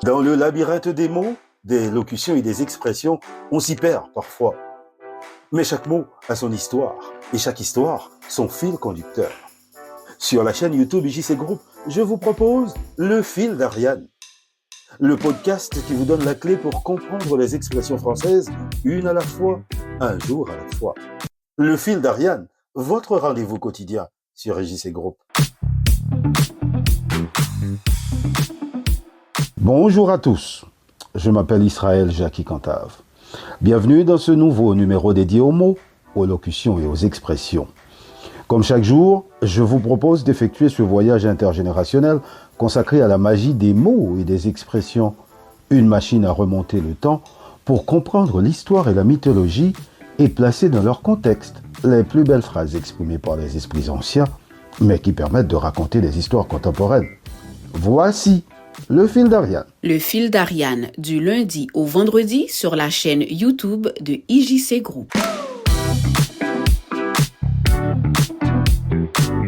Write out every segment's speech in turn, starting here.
Dans le labyrinthe des mots, des locutions et des expressions, on s'y perd parfois. Mais chaque mot a son histoire, et chaque histoire, son fil conducteur. Sur la chaîne YouTube JC Group, je vous propose Le Fil d'Ariane, le podcast qui vous donne la clé pour comprendre les expressions françaises, une à la fois, un jour à la fois. Le Fil d'Ariane, votre rendez-vous quotidien sur JC Group. Bonjour à tous, je m'appelle Israël Jackie Cantave. Bienvenue dans ce nouveau numéro dédié aux mots, aux locutions et aux expressions. Comme chaque jour, je vous propose d'effectuer ce voyage intergénérationnel consacré à la magie des mots et des expressions, une machine à remonter le temps pour comprendre l'histoire et la mythologie et placer dans leur contexte les plus belles phrases exprimées par les esprits anciens, mais qui permettent de raconter des histoires contemporaines. Voici Le Fil d'Ariane. Le Fil d'Ariane, du lundi au vendredi sur la chaîne YouTube de IJC Group.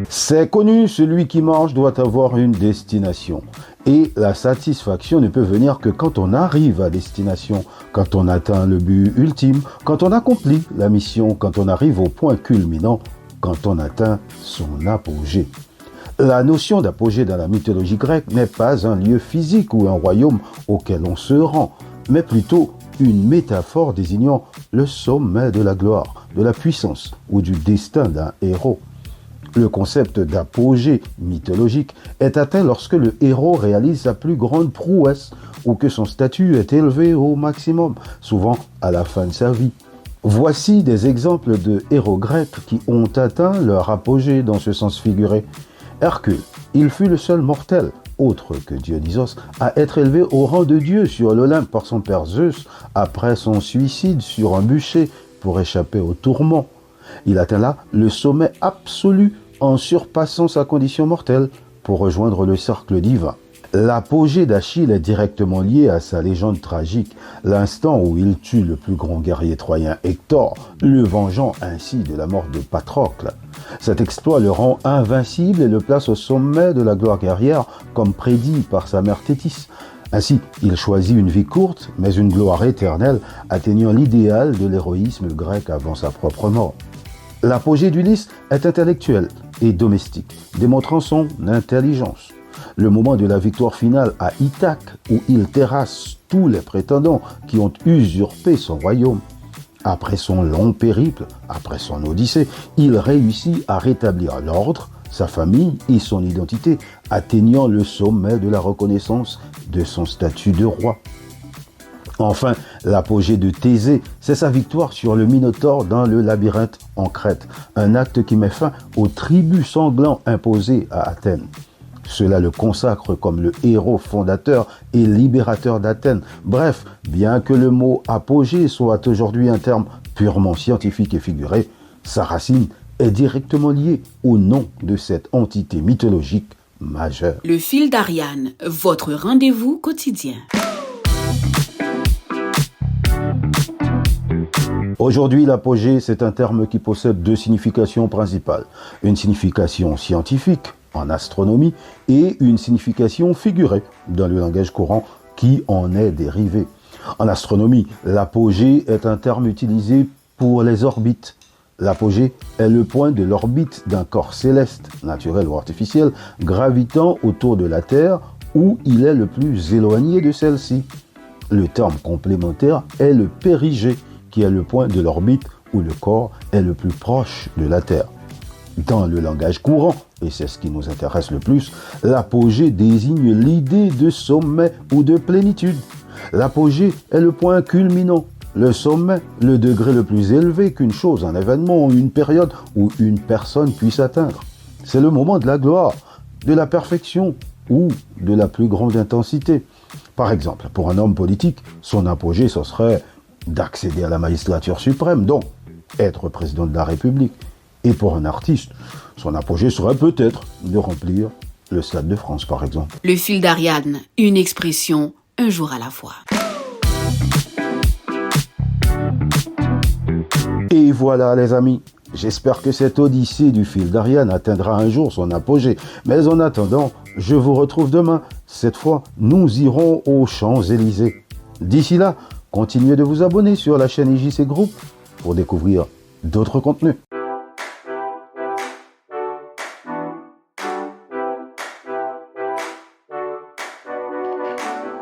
C'est connu, celui qui marche doit avoir une destination. Et la satisfaction ne peut venir que quand on arrive à destination, quand on atteint le but ultime, quand on accomplit la mission, quand on arrive au point culminant, quand on atteint son apogée. La notion d'apogée dans la mythologie grecque n'est pas un lieu physique ou un royaume auquel on se rend, mais plutôt une métaphore désignant le sommet de la gloire, de la puissance ou du destin d'un héros. Le concept d'apogée mythologique est atteint lorsque le héros réalise sa plus grande prouesse ou que son statut est élevé au maximum, souvent à la fin de sa vie. Voici des exemples de héros grecs qui ont atteint leur apogée dans ce sens figuré. Hercule, il fut le seul mortel, autre que Dionysos, à être élevé au rang de dieu sur l'Olympe par son père Zeus après son suicide sur un bûcher pour échapper aux tourments. Il atteint là le sommet absolu en surpassant sa condition mortelle pour rejoindre le cercle divin. L'apogée d'Achille est directement liée à sa légende tragique, l'instant où il tue le plus grand guerrier troyen Hector, le vengeant ainsi de la mort de Patrocle. Cet exploit le rend invincible et le place au sommet de la gloire guerrière, comme prédit par sa mère Thétis. Ainsi, il choisit une vie courte, mais une gloire éternelle, atteignant l'idéal de l'héroïsme grec avant sa propre mort. L'apogée d'Ulysse est intellectuel et domestique, démontrant son intelligence. Le moment de la victoire finale à Ithaque, où il terrasse tous les prétendants qui ont usurpé son royaume. Après son long périple, après son odyssée, il réussit à rétablir l'ordre, sa famille et son identité, atteignant le sommet de la reconnaissance de son statut de roi. Enfin, l'apogée de Thésée, c'est sa victoire sur le Minotaure dans le labyrinthe en Crète, un acte qui met fin au tribut sanglant imposé à Athènes. Cela le consacre comme le héros fondateur et libérateur d'Athènes. Bref, bien que le mot apogée soit aujourd'hui un terme purement scientifique et figuré, sa racine est directement liée au nom de cette entité mythologique majeure. Le Fil d'Ariane, votre rendez-vous quotidien. Aujourd'hui, l'apogée, c'est un terme qui possède deux significations principales. Une signification scientifique, en astronomie, et une signification figurée, dans le langage courant, qui en est dérivé. En astronomie, l'apogée est un terme utilisé pour les orbites. L'apogée est le point de l'orbite d'un corps céleste, naturel ou artificiel, gravitant autour de la Terre, où il est le plus éloigné de celle-ci. Le terme complémentaire est le périgée, qui est le point de l'orbite où le corps est le plus proche de la Terre. Dans le langage courant, et c'est ce qui nous intéresse le plus, l'apogée désigne l'idée de sommet ou de plénitude. L'apogée est le point culminant, le sommet, le degré le plus élevé qu'une chose, un événement ou une période où une personne puisse atteindre. C'est le moment de la gloire, de la perfection ou de la plus grande intensité. Par exemple, pour un homme politique, son apogée, ce serait d'accéder à la magistrature suprême, donc être président de la République. Et pour un artiste, son apogée serait peut-être de remplir le Stade de France, par exemple. Le Fil d'Ariane, une expression, un jour à la fois. Et voilà les amis, J'espère que cette odyssée du fil d'Ariane atteindra un jour son apogée. Mais en attendant, je vous retrouve demain. Cette fois, nous irons aux Champs-Élysées. D'ici là, continuez de vous abonner sur la chaîne IJC Group pour découvrir d'autres contenus.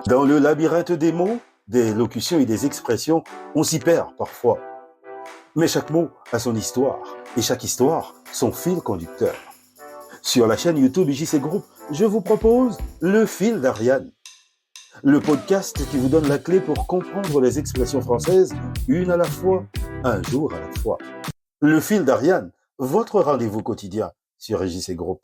Dans le labyrinthe des mots, des locutions et des expressions, on s'y perd parfois. Mais chaque mot a son histoire, et chaque histoire, son fil conducteur. Sur la chaîne YouTube IJC Group, je vous propose Le Fil d'Ariane, le podcast qui vous donne la clé pour comprendre les expressions françaises, une à la fois, un jour à la fois. Le Fil d'Ariane, votre rendez-vous quotidien sur IJC Group.